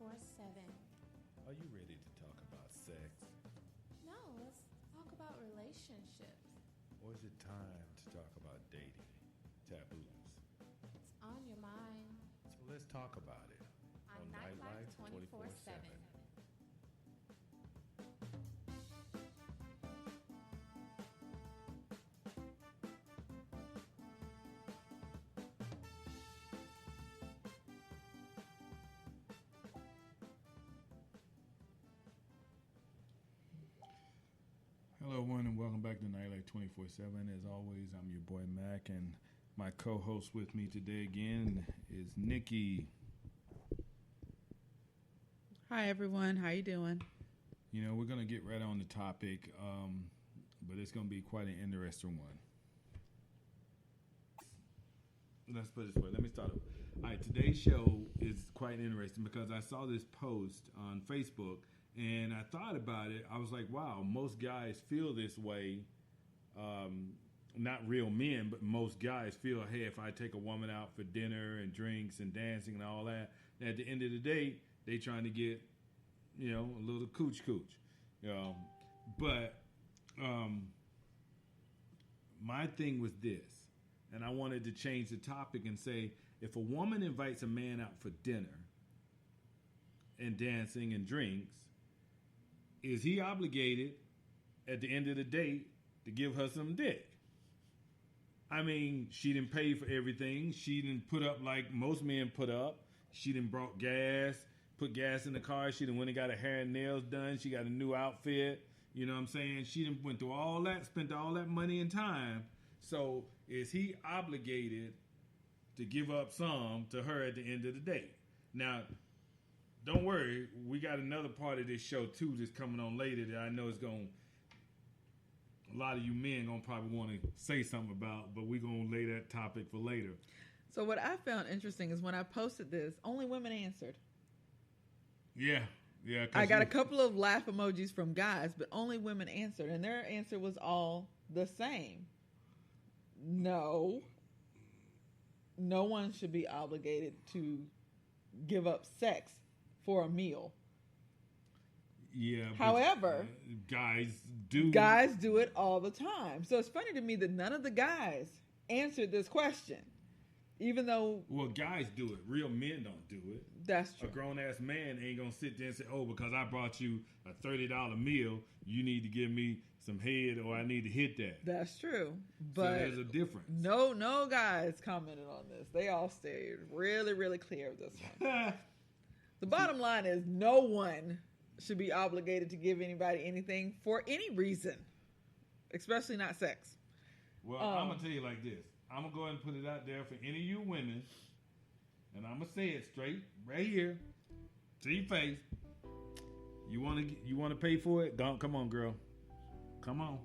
24/7. Are you ready to talk about sex? No, let's talk about relationships. Or is it time to talk about dating, taboos? It's on your mind. So let's talk about it On Nightlife 24/7. Hello, everyone, and welcome back to Nightlife 24/7. As always, I'm your boy Mac, and my co-host with me today again is Nikki. Hi everyone, how you doing? You know, we're going to get right on the topic, but it's going to be quite an interesting one. Let's put it this way. Let me start. All right, today's show is quite interesting because I saw this post on Facebook, and I thought about it. I was like, wow, most guys feel this way. Not real men, but most guys feel, hey, if I take a woman out for dinner and drinks and dancing and all that, at the end of the day, they trying to get, a little cooch, But my thing was this, and I wanted to change the topic and say, if a woman invites a man out for dinner and dancing and drinks, is he obligated at the end of the day to give her some dick? I mean, she didn't pay for everything. She didn't put up like most men put up. She didn't brought gas, put gas in the car. She done went and got her hair and nails done. She got a new outfit. You know what I'm saying? She done went through all that, spent all that money and time. So is he obligated to give up some to her at the end of the day? Now, don't worry. We got another part of this show, too, that's coming on later that I know is going to, a lot of you men going to probably want to say something about, but we're going to lay that topic for later. So what I found interesting is when I posted this, only women answered. Yeah. I got a couple of laugh emojis from guys, but only women answered, and their answer was all the same. No one should be obligated to give up sex for a meal. Yeah. However, guys do it all the time. So it's funny to me that none of the guys answered this question. Even though... Well, guys do it. Real men don't do it. That's true. A grown-ass man ain't going to sit there and say, oh, because I brought you a $30 meal, you need to give me some head or I need to hit that. That's true. But so there's a difference. No guys commented on this. They all stayed really, really clear of this one. The bottom line is no one should be obligated to give anybody anything for any reason, especially not sex. Well, I'm going to tell you like this. I'm going to go ahead and put it out there for any of you women, and I'm going to say it straight right here to your face. You want to pay for it? Don't. Come on, girl. Come on.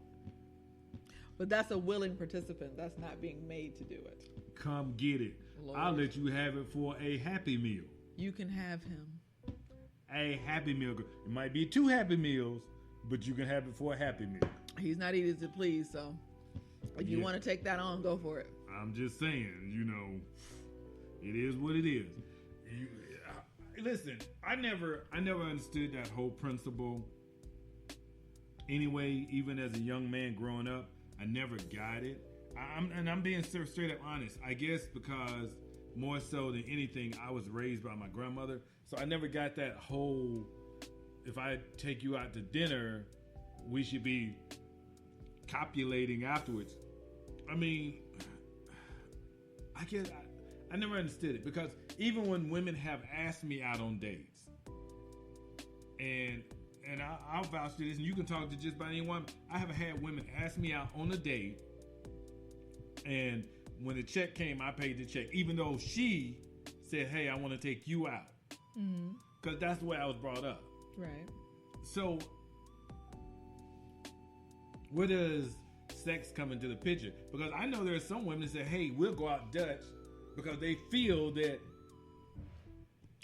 But that's a willing participant. That's not being made to do it. Come get it. Lord. I'll let you have it for a Happy Meal. You can have him. A Happy Meal. It might be 2 Happy Meals, but you can have it for a Happy Meal. He's not easy to please, so if you want to take that on, go for it. I'm just saying, it is what it is. Listen, I never understood that whole principle. Anyway, even as a young man growing up, I never got it. I'm being straight up honest. I guess because more so than anything, I was raised by my grandmother, so I never got that whole. If I take you out to dinner, we should be copulating afterwards. I mean, I guess I never understood it because even when women have asked me out on dates, and I'll vouch for this, and you can talk to just about anyone. I have had women ask me out on a date, and when the check came, I paid the check, even though she said, "Hey, I want to take you out," because that's the way I was brought up. Right. So, where does sex come into the picture? Because I know there are some women that say, hey, we'll go out Dutch because they feel that.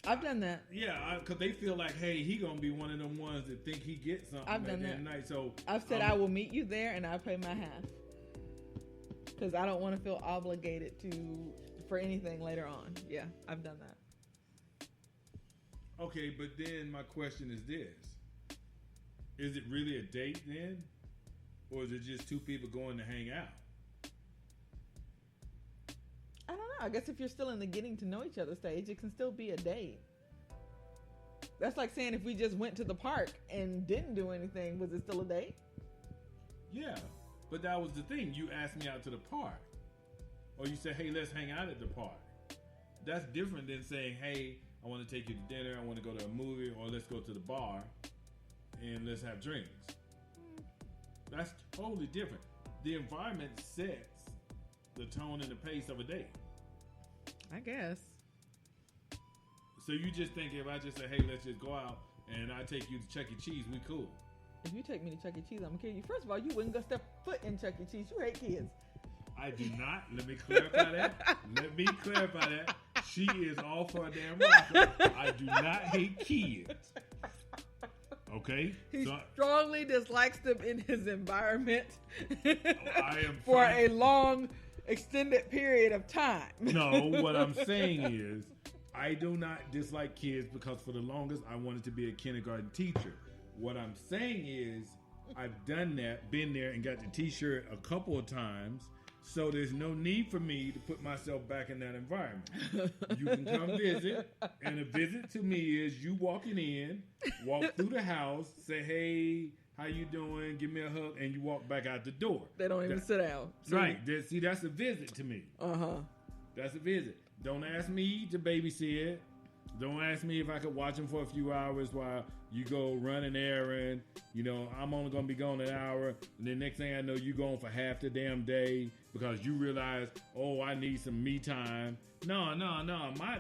I've done that. Yeah, because they feel like, hey, he going to be one of them ones that think he gets something I've done that. night. So I've said I will meet you there and I pay my half. Because I don't want to feel obligated for anything later on. Yeah, I've done that. Okay, but then my question is this. Is it really a date then? Or is it just two people going to hang out? I don't know. I guess if you're still in the getting to know each other stage, it can still be a date. That's like saying if we just went to the park and didn't do anything, was it still a date? Yeah, but that was the thing. You asked me out to the park. Or you said, hey, let's hang out at the park. That's different than saying, hey, I want to take you to dinner, I want to go to a movie, or let's go to the bar and let's have drinks. That's totally different. The environment sets the tone and the pace of a date. I guess. So you just think if I just say, hey, let's just go out and I take you to Chuck E. Cheese, we cool. If you take me to Chuck E. Cheese, I'm going to kill you. First of all, you wouldn't go step foot in Chuck E. Cheese. You hate kids. I do not. Let me clarify that. Let me clarify that. She is all for a damn rocker. I do not hate kids. Okay? He So strongly dislikes them in his environment I am for trying- a long, extended period of time. No, what I'm saying is, I do not dislike kids because for the longest I wanted to be a kindergarten teacher. What I'm saying is, I've done that, been there, and got the t-shirt a couple of times. So there's no need for me to put myself back in that environment. You can come visit, and a visit to me is you walking in, walk through the house, say, hey, how you doing? Give me a hug, and you walk back out the door. They don't even That- sit down. So- Right. See, that's a visit to me. Uh-huh. That's a visit. Don't ask me to babysit. Don't ask me if I could watch them for a few hours while you go run an errand. You know, I'm only going to be gone an hour. And then next thing I know, you gone for half the damn day because you realize, oh, I need some me time. No.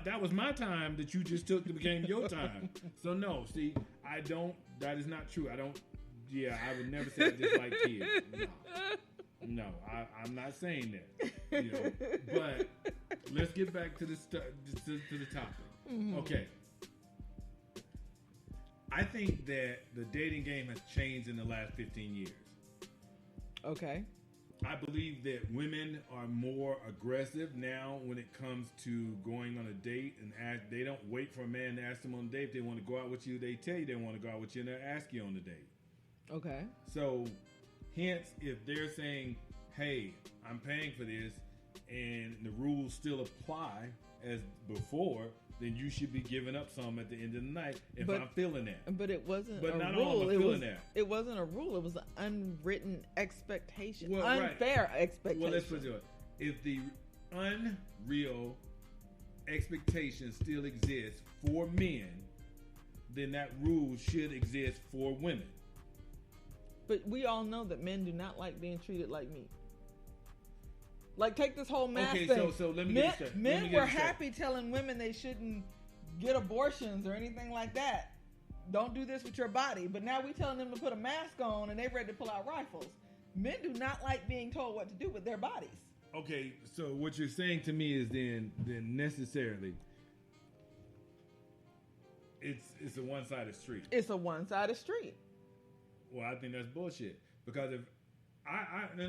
That was my time that you just took to became your time. So, no, see, I don't, that is not true. I don't, yeah, I would never say I dislike kids. No, I'm not saying that. You know, but let's get back to the to the topic. Mm-hmm. Okay. I think that the dating game has changed in the last 15 years. Okay. I believe that women are more aggressive now when it comes to going on a date and they don't wait for a man to ask them on a date. If they want to go out with you, they tell you they want to go out with you and they ask you on the date. Okay. So, hence, if they're saying, hey, I'm paying for this and the rules still apply as before, then you should be giving up some at the end of the night if I'm feeling that. But it wasn't But a not rule. all are feeling that. It wasn't a rule. It was an unwritten expectation. Well, right. Unfair expectation. Well, let's put it this way. If the unreal expectation still exists for men, then that rule should exist for women. But we all know that men do not like being treated like meat. Like, take this whole math Okay, thing. so let me men, get this straight. Men were happy telling women they shouldn't get abortions or anything like that. Don't do this with your body. But now we telling them to put a mask on and they're ready to pull out rifles. Men do not like being told what to do with their bodies. Okay, so what you're saying to me is then necessarily it's a one-sided street. It's a one-sided street. Well, I think that's bullshit because if and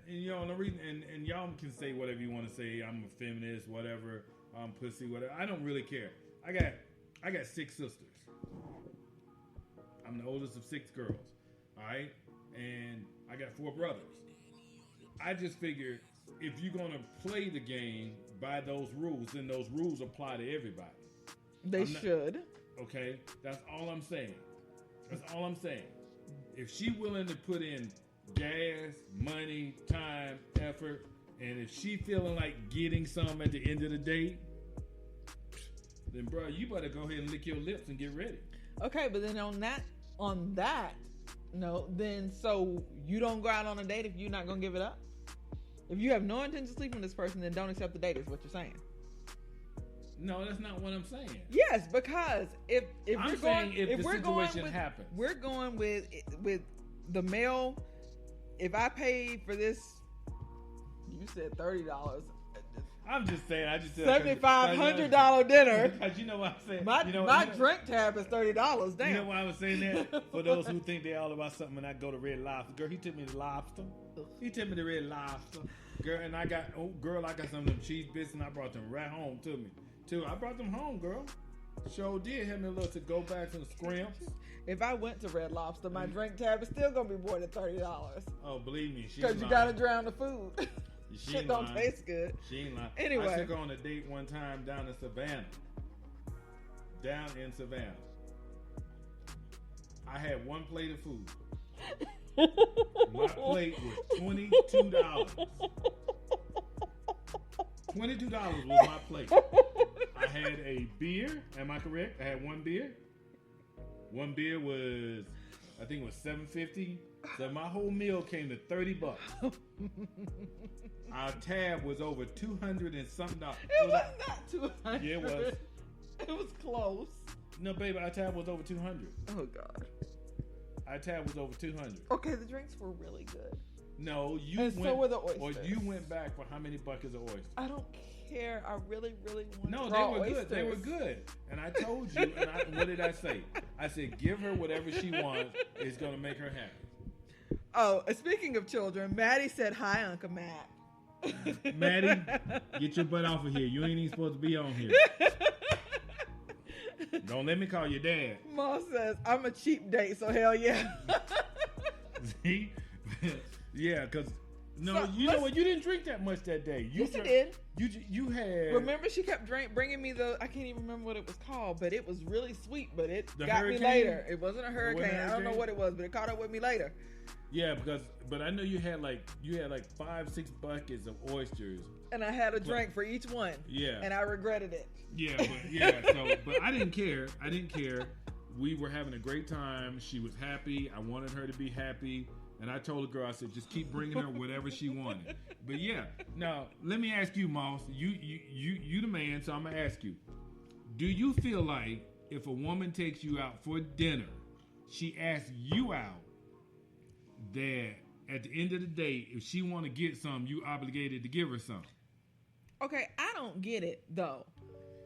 you know, and the reason, and y'all can say whatever you want to say. I'm a feminist, whatever. I'm pussy, whatever. I don't really care. I got 6 sisters. I'm the oldest of 6 girls. All right, and I got 4 brothers. I just figured if you're gonna play the game by those rules, then those rules apply to everybody. They should. Okay, that's all I'm saying. That's all I'm saying. If she willing to put in gas, money, time, effort, and if she feeling like getting some at the end of the day, then bro, you better go ahead and lick your lips and get ready. Okay, but then on that note, then so you don't go out on a date if you're not gonna give it up? If you have no intention of sleeping with this person, then don't accept the date is what you're saying. No, that's not what I'm saying. Yes, because if I'm we're saying going, if the we're going situation with, happens. we're going with the male. If I paid for this, you said $30. I'm just saying. I just said $7,500 dinner. Because you know what I'm saying. My drink tab is $30. Damn. You know why I was saying that? For those who think they're all about something when I go to Red Lobster. Girl, he took me to Lobster. He took me to Red Lobster. Girl, and I got some of them cheese bits and I brought them right home to me. Too. I brought them home, girl. Sure did. Had me a little to go back some scrimps. If I went to Red Lobster, my drink tab is still gonna be more than $30. Oh, believe me, she's Because you lying. gotta drown the food. She Shit ain't don't lying. taste good. She ain't lying. Anyway. I took her on a date one time down in Savannah. Down in Savannah. I had one plate of food. My plate was $22. $22 was my plate. I had a beer. Am I correct? I had one beer. One beer was, I think it was $7.50. So my whole meal came to $30. Our tab was over 200 and something dollars. It was not 200. Yeah, it was. It was close. No, baby, our tab was over 200. Oh God. Our tab was over 200. Okay, the drinks were really good. No, you And so went. were the Or oysters. you went back for how many buckets of oysters? I don't care. I really, really want No, raw they were oysters. good. They were good. And I told you, and what did I say? I said, give her whatever she wants. It's going to make her happy. Oh, speaking of children, Maddie said, "Hi, Uncle Matt." Maddie, get your butt off of here. You ain't even supposed to be on here. Don't let me call your dad. Ma says, "I'm a cheap date, so hell yeah." See? Yeah, because, no, So, you know what? You didn't drink that much that day. You Yes, I did. You had... Remember, she kept bringing me I can't even remember what it was called, but it was really sweet, but it The got hurricane? me later. It wasn't a It hurricane. wasn't a I don't know hurricane? what it was, but it caught up with me later. Yeah, but I know you had like 5-6 buckets of oysters. And I had a drink for each one. Yeah. And I regretted it. But I didn't care. We were having a great time. She was happy. I wanted her to be happy. And I told the girl, I said, just keep bringing her whatever she wanted. But yeah, now let me ask you, Moss. You the man, so I'm gonna ask you. Do you feel like if a woman takes you out for dinner, she asks you out, that at the end of the day, if she want to get some, you obligated to give her some? Okay, I don't get it, though.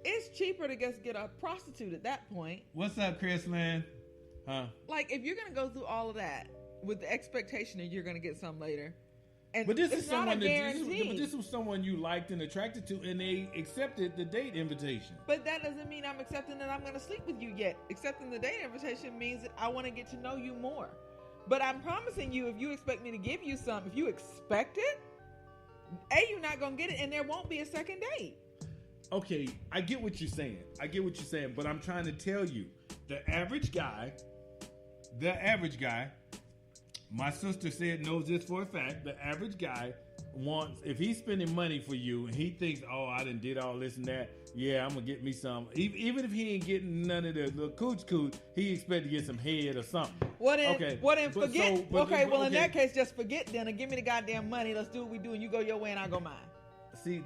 It's cheaper to just get a prostitute at that point. What's up, Chris, man? Huh? Like, if you're going to go through all of that with the expectation that you're going to get some later, and But this it's is not someone a guarantee. this was someone you liked and attracted to, and they accepted the date invitation. But that doesn't mean I'm accepting that I'm going to sleep with you yet. Accepting the date invitation means that I want to get to know you more. But I'm promising you, if you expect me to give you some, if you expect it, you're not going to get it, and there won't be a second date. Okay, I get what you're saying. But I'm trying to tell you, the average guy, my sister said knows this for a fact, the average guy wants, if he's spending money for you and he thinks, oh, I done did all this and that, yeah, I'm going to get me some. Even if he ain't getting none of the cooch, he expect to get some head or something. Well then, But forget. so- but- okay, well in okay. that case, just forget then and give me the goddamn money. Let's do what we do, and you go your way and I go mine. See,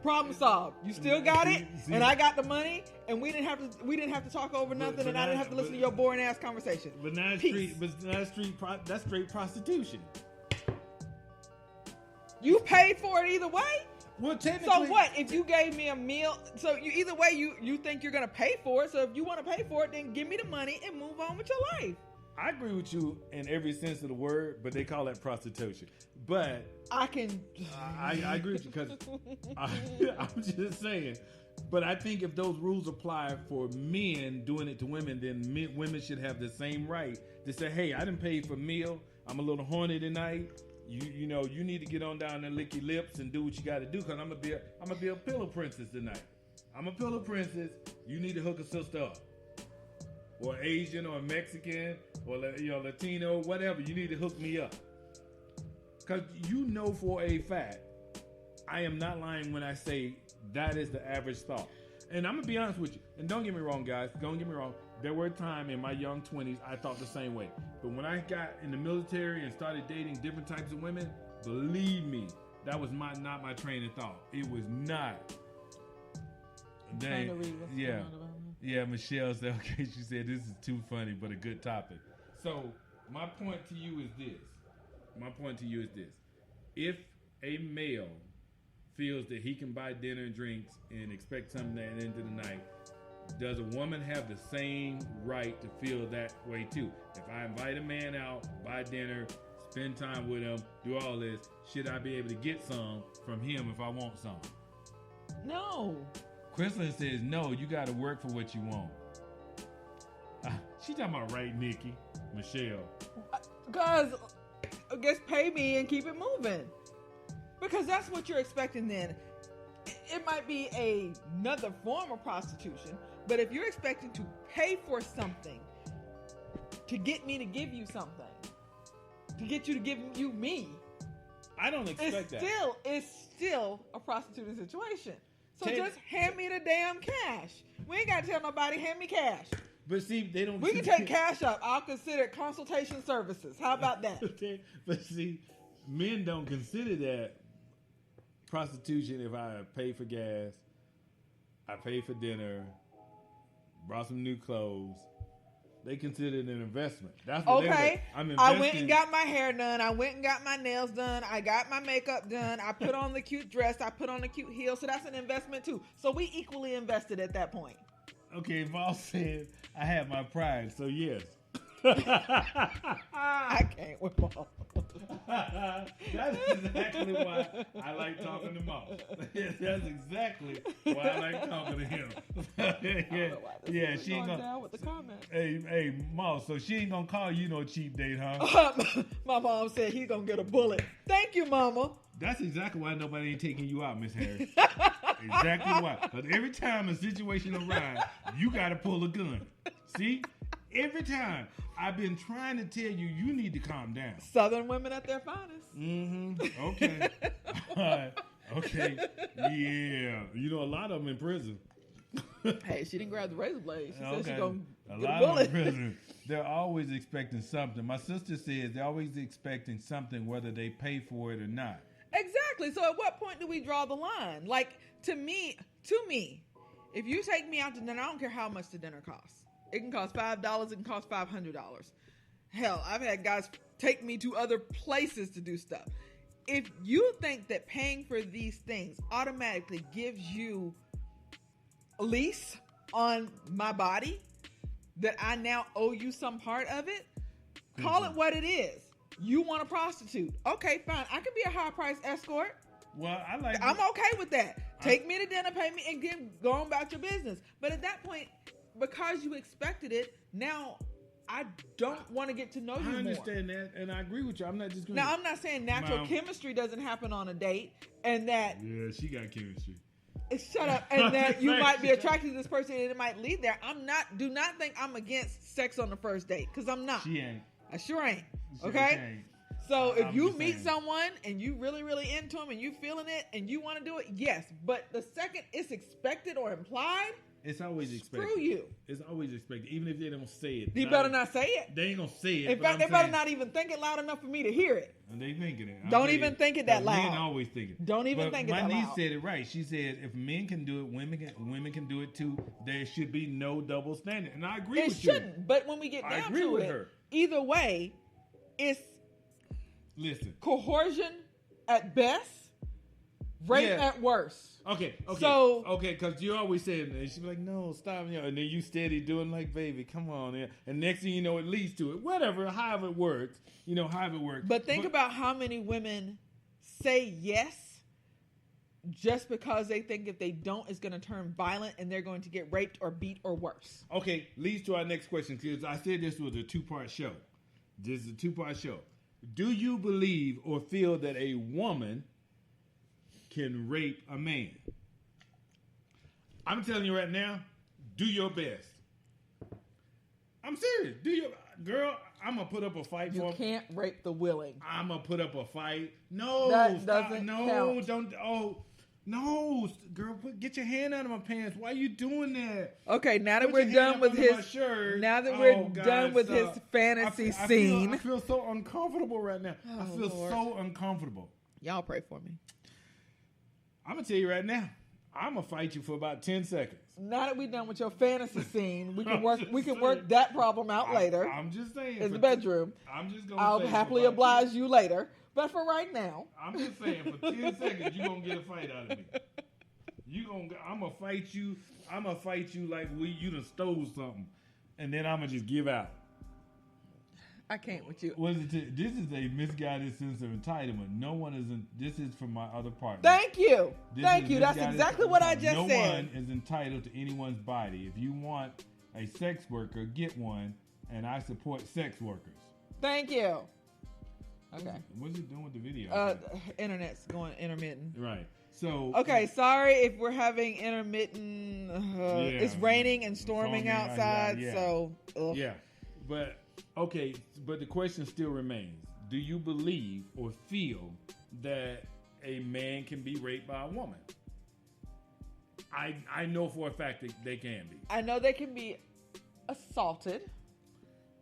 Problem solved. You still got it, See- and I got the money, and we didn't have to talk over nothing, but and I didn't have to listen to your boring ass conversation. But now it's Peace. that's straight prostitution. You paid for it either way. Well, So technically, what if you gave me a meal? So you either way you think you're gonna pay for it. So if you want to pay for it, then give me the money and move on with your life. I agree with you in every sense of the word, but they call that prostitution. But I can. I agree with you because I'm just saying. But I think if those rules apply for men doing it to women, then women should have the same right to say, "Hey, I didn't pay for meal. I'm a little horny tonight. You know, you need to get on down and lick your lips and do what you got to do because I'm gonna be a pillow princess tonight. I'm a pillow princess. You need to hook a sister up, or Asian, or Mexican, or Latino, whatever. You need to hook me up because you know for a fact I am not lying when I say that is the average thought. And I'm gonna be honest with you. And don't get me wrong, guys. Don't get me wrong. There were a time in my young 20s I thought the same way. But when I got in the military and started dating different types of women, believe me, that was not my train of thought. It was not. Trying to read what's going on about me. Yeah, Michelle said, okay, she said, this is too funny, but a good topic. So, my point to you is this. If a male feels that he can buy dinner and drinks and expect something at the end of the night, does a woman have the same right to feel that way too? If I invite a man out, buy dinner, spend time with him, do all this, should I be able to get some from him if I want some? No. Of Crystal says, no, you got to work for what you want. She talking about right, Nikki, Michelle. Guys, I guess pay me and keep it moving. Because that's what you're expecting then. It might be another form of prostitution, but if you're expecting to pay for something to get me to give you something, to get you to give you me, I don't expect that. It's still a prostituting situation. So Take- just hand me the damn cash. We ain't got to tell nobody, hand me cash. But see, they don't. We can take cash up. I'll consider it consultation services. How about that? But see, men don't consider that prostitution if I pay for gas, I pay for dinner, brought some new clothes. They consider it an investment. That's what Okay. I'm investing. I went and got my hair done. I went and got my nails done. I got my makeup done. I put on the cute dress. I put on the cute heels. So that's an investment too. So we equally invested at that point. Okay, Boss said I have my pride, so yes. I can't with Paul. That's exactly why I like talking to Moss. That's exactly why I like talking to him. Yeah, she ain't gonna. Down with the comments. Hey, Moss. So she ain't gonna call you no cheap date, huh? My mom said he's gonna get a bullet. Thank you, Mama. That's exactly why nobody ain't taking you out, Miss Harris. Exactly why. Because every time a situation arises, you got to pull a gun. See? Every time. I've been trying to tell you, you need to calm down. Southern women at their finest. Mm-hmm. Okay. All right. Okay. Yeah. You know, a lot of them in prison. Hey, she didn't grab the razor blade. She said Okay. she's going A to get lot a of bullet. them in prison. They're always expecting something. My sister says they're always expecting something whether they pay for it or not. Exactly. So at what point do we draw the line? Like, to me, if you take me out to dinner, I don't care how much the dinner costs. It can cost $5. It can cost $500. Hell, I've had guys take me to other places to do stuff. If you think that paying for these things automatically gives you a lease on my body, that I now owe you some part of it, call it what it is. You want a prostitute. Okay, fine. I can be a high price escort. Well, I'm okay with that. Take me to dinner, pay me, and go on about your business. But at that point, because you expected it, now I don't want to get to know you more. I understand that, and I agree with you. I'm not just going Now, I'm not saying natural chemistry doesn't happen on a date, and that... Yeah, she got chemistry. Shut up. And that you might be attracted to this person and it might lead there. Do not think I'm against sex on the first date, because I'm not. She ain't. I sure ain't. She Okay? ain't. So if I'm you just meet saying. someone and you really, really into them and you feeling it and you want to do it, yes. But the second it's expected or implied, It's always expected. screw you. It's always expected, even if they don't say it. You better not say it. They ain't gonna say it. In but fact, I'm they better saying- not even think it loud enough for me to hear it. And they thinking it. Don't even think it that loud. Men always think it. Don't even think it that My niece loud. said it right. She said if men can do it, women can do it too. There should be no double standard, and I agree It with you. shouldn't. But when we get I down agree to with it, her. either way, it's Listen. coercion at best, rape Yeah. at worst. Okay. So- okay, because you always say it, and she's like, "No, stop," and then you steady doing like, "Baby, come on," and next thing you know, it leads to it. Whatever, however it works, however it works. But think about how many women say yes just because they think if they don't, it's going to turn violent and they're going to get raped or beat or worse. Okay, leads to our next question, because I said this was a two-part show. This is a two-part show. Do you believe or feel that a woman can rape a man? I'm telling you right now, do your best. I'm serious. Girl, I'm going to put up a fight You for can't rape the willing. I'm going to put up a fight. No, That stop. doesn't No, count. don't. Oh, no, girl, get your hand out of my pants. Why are you doing that? Okay, now that Put we're your hand done up with under my his shirt. now that Oh, we're God, done with his stop. fantasy I scene. feel so uncomfortable right now. I Oh, feel Lord. so uncomfortable. Y'all pray for me. I'm gonna tell you right now. I'm gonna fight you for about 10 seconds. Now that we're done with your fantasy scene, we can I'm work just we can saying. work that problem out later I'm just saying. in the for- bedroom. I'm just gonna. I'll say for happily about oblige you later. But for right now, I'm just saying, for 10 seconds, you're gonna get a fight out of me. I'm gonna fight you. I'm gonna fight you like you done stole something, and then I'm gonna just give out. I can't with you. This is a misguided sense of entitlement. No one is. This is from my other partner. Thank you. This Thank is you. That's misguided- exactly what I just no said. one is entitled to anyone's body. If you want a sex worker, get one, and I support sex workers. Thank you. Okay. What's it doing with the video? Internet's going intermittent. Right. So Okay, sorry if we're having intermittent. It's raining and storming Storming, outside, yeah. so ugh. Yeah, but okay, but the question still remains: do you believe or feel that a man can be raped by a woman? I know for a fact that they can be. I know they can be assaulted.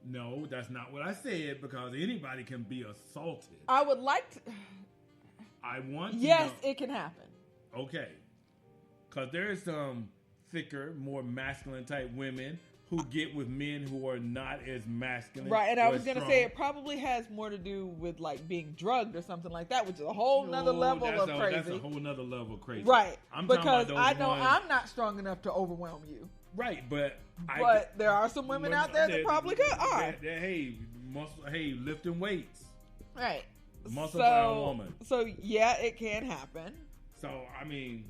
No, that's not what I said, because anybody can be assaulted. I would like to. I want to Yes, know. it can happen. Okay, because there is some thicker, more masculine type women who get with men who are not as masculine. Right, and I or was as going to strong. say it probably has more to do with like being drugged or something like that, which is a whole nother level of crazy. That's a whole nother level of crazy. Right, I'm talking because about those I know ones- I'm not strong enough to overwhelm you. Right, but There are some women out there that probably could. Are. Hey, lifting weights. Right. Muscle bound woman. So yeah, it can happen. So I mean,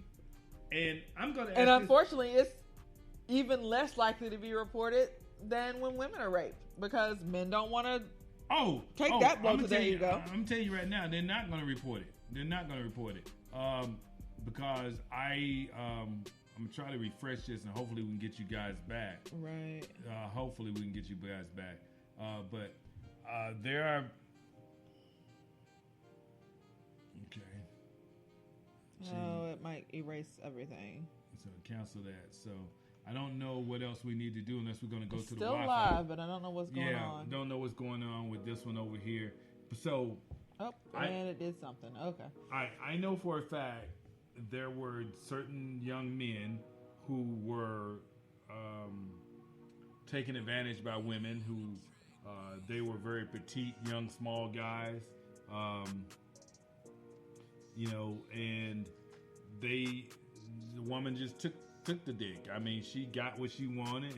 and I'm gonna. And ask unfortunately, it's even less likely to be reported than when women are raped because men don't want to. Take that blow to their ego. I'm telling you right now, they're not going to report it. They're not going to report it because I'm gonna try to refresh this and hopefully we can get you guys back. Right. Hopefully we can get you guys back. But there are. Okay. Oh, it might erase everything. So cancel that. So I don't know what else we need to do unless we're going to go It's to the still Wi-Fi. live, but I don't know what's going on. Don't know what's going on with this one over here. So Oh, and it did something. Okay. I know for a fact there were certain young men who were taken advantage by women who they were very petite, young, small guys. And the woman just took the dick. I mean, she got what she wanted,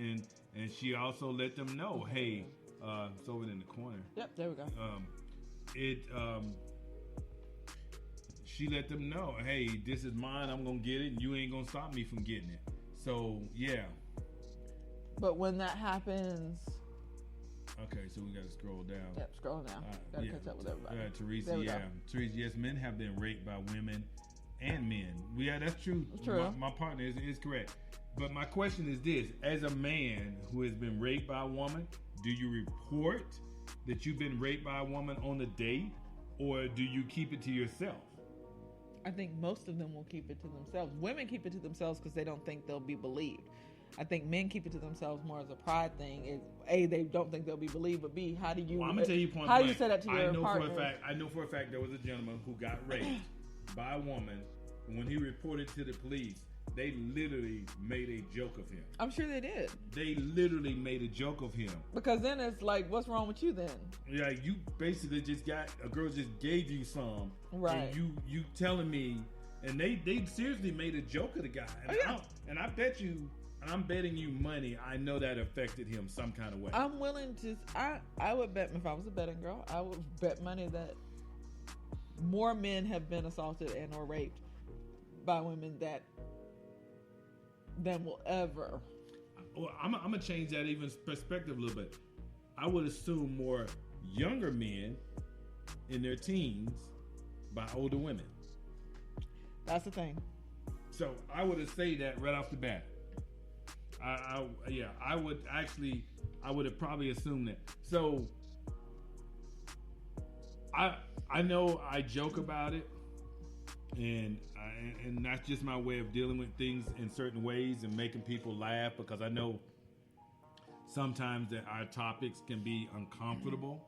and she also let them know, hey, it's over in the corner. Yep, there we go. She let them know, hey, this is mine. I'm gonna get it, and you ain't gonna stop me from getting it. So yeah. But when that happens, Okay, so we gotta scroll down. yep, scroll down. Gotta yeah. catch up with everybody. Teresa, There we go. Teresa, yes, men have been raped by women and men. Yeah, that's true. True. My partner is correct. But my question is this: as a man who has been raped by a woman, do you report that you've been raped by a woman on the date, or do you keep it to yourself? I think most of them will keep it to themselves. Women keep it to themselves because they don't think they'll be believed. I think men keep it to themselves more as a pride thing. Is A, they don't think they'll be believed, but B, how do you? Well, I'm gonna tell you point How do you blank. say that to your partner? I know for a fact there was a gentleman who got raped by a woman. And when he reported to the police, they literally made a joke of him. I'm sure they did. They literally made a joke of him. Because then it's like, what's wrong with you then? Yeah, you basically just got a girl just gave you some, Right. And you telling me, and they seriously made a joke of the guy. And, Oh, yeah. I bet you, I'm betting you money. I know that affected him some kind of way. I'm willing to. I would bet, if I was a betting girl, I would bet money that more men have been assaulted and or raped by women than will ever. Well, I'm gonna change that even perspective a little bit. I would assume more younger men in their teens by older women. That's the thing. So I would say that right off the bat. I would have probably assumed that. So I know I joke about it, and that's just my way of dealing with things in certain ways and making people laugh, because I know sometimes that our topics can be uncomfortable,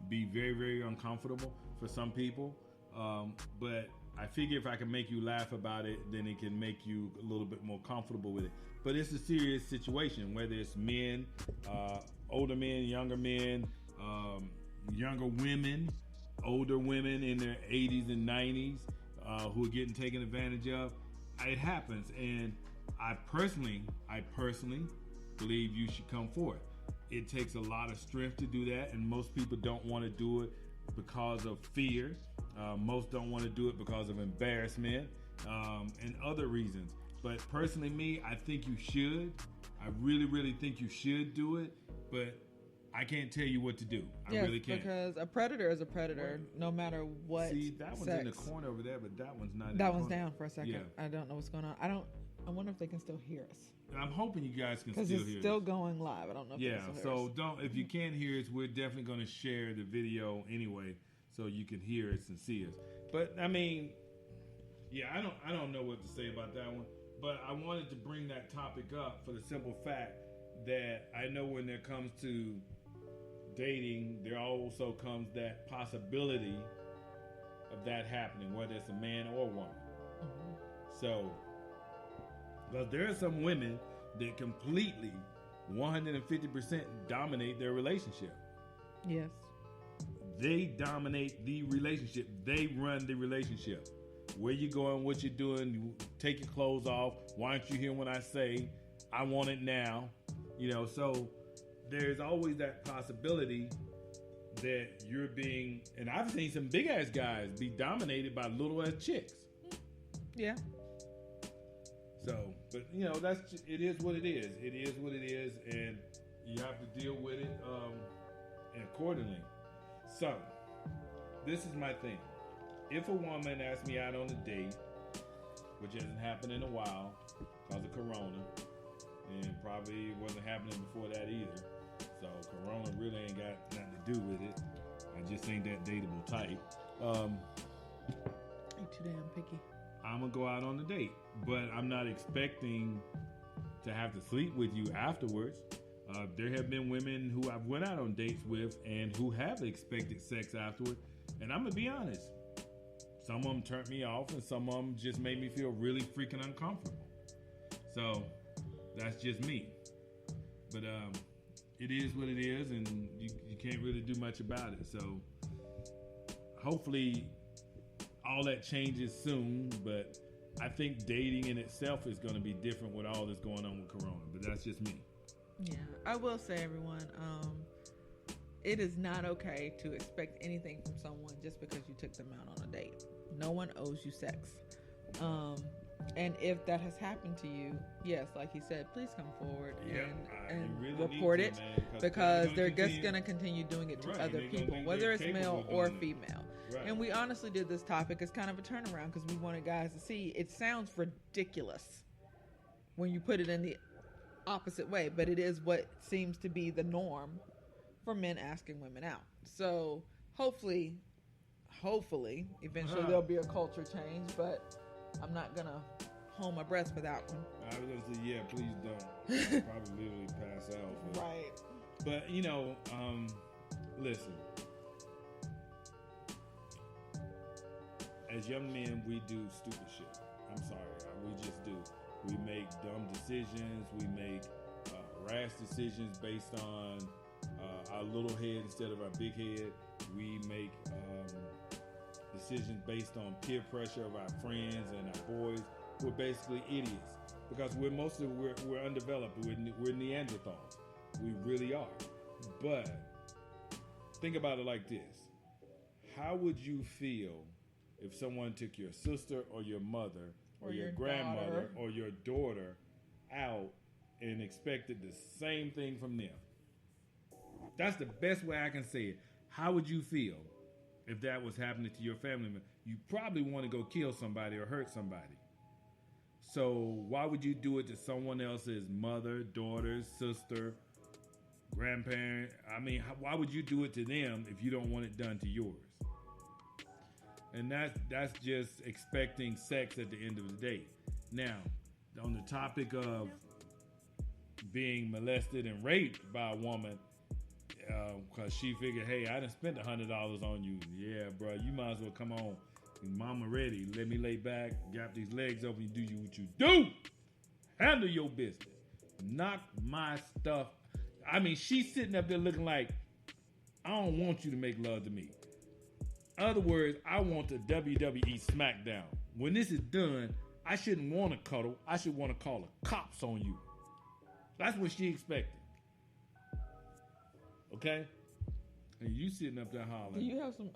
be very, very uncomfortable for some people. But I figure if I can make you laugh about it, then it can make you a little bit more comfortable with it. But it's a serious situation, whether it's men, older men, younger women, older women in their 80s and 90s who are getting taken advantage of. It happens, and I personally believe you should come forth. it takes a lot of strength to do that, and most people don't want to do it because of fear. Most don't want to do it because of embarrassment and other reasons. But personally, me, I think you should. I really, really think you should do it. But I can't tell you what to do. I really can't. Because a predator is a predator, no matter what. See, that one's sex. in the corner over there, but that one's not. That one's down for a second. Yeah. I don't know what's going on. I wonder if they can still hear us. And I'm hoping you guys can Because still it's hear still this. going live. I don't know if they can still hear us. Don't. If you can't hear us, we're definitely going to share the video anyway, so you can hear us and see us. But I mean, yeah, I don't know what to say about that one. But I wanted to bring that topic up for the simple fact that I know when there comes to dating, there also comes that possibility of that happening, whether it's a man or a woman. Mm-hmm. So, because there are some women that completely 150% dominate their relationship. Yes. They dominate the relationship. They run the relationship. Where you going, what you're doing, you take your clothes off. Why aren't you here when I say, I want it now? You know, so there's always that possibility that you're being, and I've seen some big ass guys be dominated by little ass chicks. Yeah. So, but you know, it is what it is. It is what it is, and you have to deal with it accordingly. So, this is my thing. If a woman asks me out on a date, which hasn't happened in a while because of Corona, and probably wasn't happening before that either. So Corona really ain't got nothing to do with it. I just ain't that dateable type. Ain't too damn picky. I'm gonna go out on a date, but I'm not expecting to have to sleep with you afterwards. There have been women who I've went out on dates with and who have expected sex afterward, and I'm gonna be honest. Some of them turned me off, and some of them just made me feel really freaking uncomfortable. So that's just me. But it is what it is, and you can't really do much about it. So hopefully all that changes soon, but I think dating in itself is going to be different with all this going on with Corona, but that's just me. Yeah, I will say, everyone, it is not okay to expect anything from someone just because you took them out on a date. No one owes you sex. And if that has happened to you, yes, like he said, please come forward and really report need it, to, man, because they're just going to continue doing it to Right, other they're gonna people, think whether they're it's capable male of or doing it. female. Right. And we honestly did this topic as kind of a turnaround because we wanted guys to see it sounds ridiculous when you put it in the opposite way, but it is what seems to be the norm for men asking women out. So hopefully, eventually there'll be a culture change, but I'm not going to hold my breath for that one. I was going to say, yeah, please don't. I'll probably literally pass out. But, Right. But, you know, listen. As young men, we do stupid shit. I'm sorry. We just do. We make dumb decisions. We make rash decisions based on our little head instead of our big head. We make decisions based on peer pressure of our friends and our boys. We're basically idiots because we're undeveloped. We're Neanderthals. We really are. But think about it like this. How would you feel if someone took your sister or your mother or your grandmother daughter or your daughter out and expected the same thing from them? That's the best way I can say it. How would you feel if that was happening to your family member? You probably want to go kill somebody or hurt somebody. So why would you do it to someone else's mother, daughter, sister, grandparent? I mean, why would you do it to them if you don't want it done to yours? And that's just expecting sex at the end of the day. Now, on the topic of being molested and raped by a woman, because she figured, hey, I done spent $100 on you. Yeah, bro, you might as well come on. Mama ready. Let me lay back, got these legs open, you do what you do. Handle your business. Knock my stuff. I mean, she's sitting up there looking like, I don't want you to make love to me. In other words, I want the WWE SmackDown. When this is done, I shouldn't want to cuddle. I should want to call the cops on you. That's what she expected. Okay? And you sitting up there hollering. Do you have some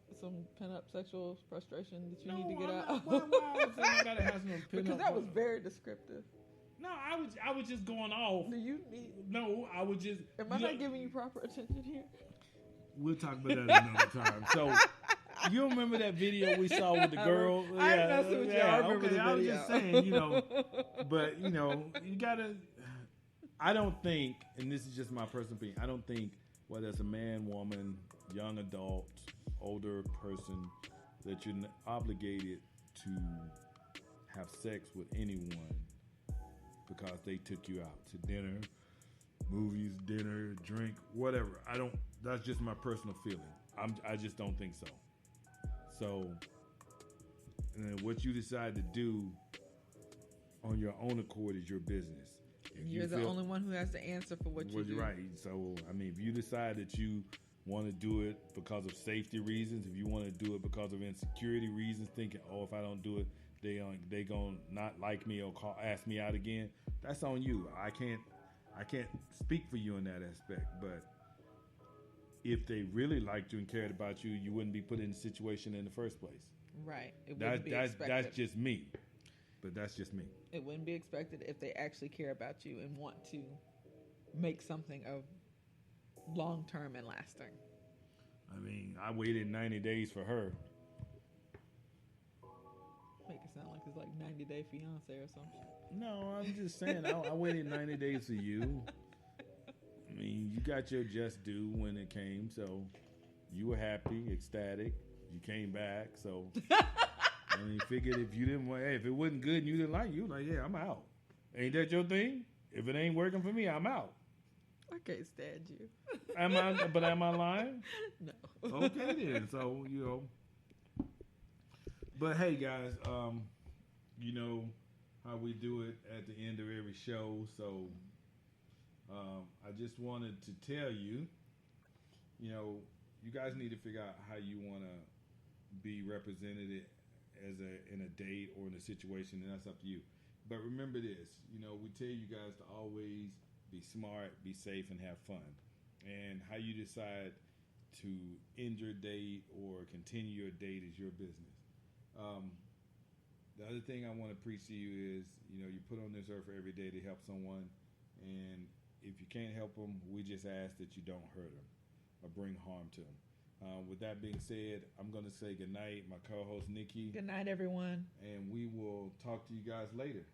pent up sexual frustration that you need to get I'm out? not- why would I gotta have some pent Because up- that was very descriptive. No, I was just going off. Do you need? No, I was just. Am I not giving you proper attention here? We'll talk about that another time. So, you remember that video we saw with the girl? I know what you I remember okay, the I was video. just saying, but you gotta. I don't think, and this is just my personal opinion. I don't think whether it's a man, woman, young adult, older person, that you're obligated to have sex with anyone because they took you out to dinner, movies, dinner, drink, whatever. That's just my personal feeling. I just don't think so. So, and what you decide to do on your own accord is your business. If You're the only one who has to answer for what you do. Right. So, I mean, if you decide that you want to do it because of safety reasons, if you want to do it because of insecurity reasons, thinking, oh, if I don't do it, they gonna not like me or ask me out again, that's on you. I can't speak for you in that aspect. But if they really liked you and cared about you, you wouldn't be put in the situation in the first place. Right. It wouldn't be expected. That's just me. But that's just me. It wouldn't be expected if they actually care about you and want to make something of long term and lasting. I mean, I waited 90 days for her. Make it sound like it's like 90 Day Fiance or something. No, I'm just saying, I waited 90 days for you. I mean, you got your just due when it came, so you were happy, ecstatic. You came back, so I mean, figured if you didn't want, hey, if it wasn't good and you didn't like you, like, yeah, I'm out. Ain't that your thing? If it ain't working for me, I'm out. I can't stand you. Am I lying? No. Okay then. So, But hey guys, you know how we do it at the end of every show. So I just wanted to tell you, you guys need to figure out how you want to be represented in a date or in a situation, and that's up to you. But remember this, we tell you guys to always be smart, be safe, and have fun. And how you decide to end your date or continue your date is your business. The other thing I want to preach to you is, you put on this earth every day to help someone, and if you can't help them, we just ask that you don't hurt them or bring harm to them. With that being said, I'm going to say goodnight. My co-host, Nikki. Good night, everyone. And we will talk to you guys later.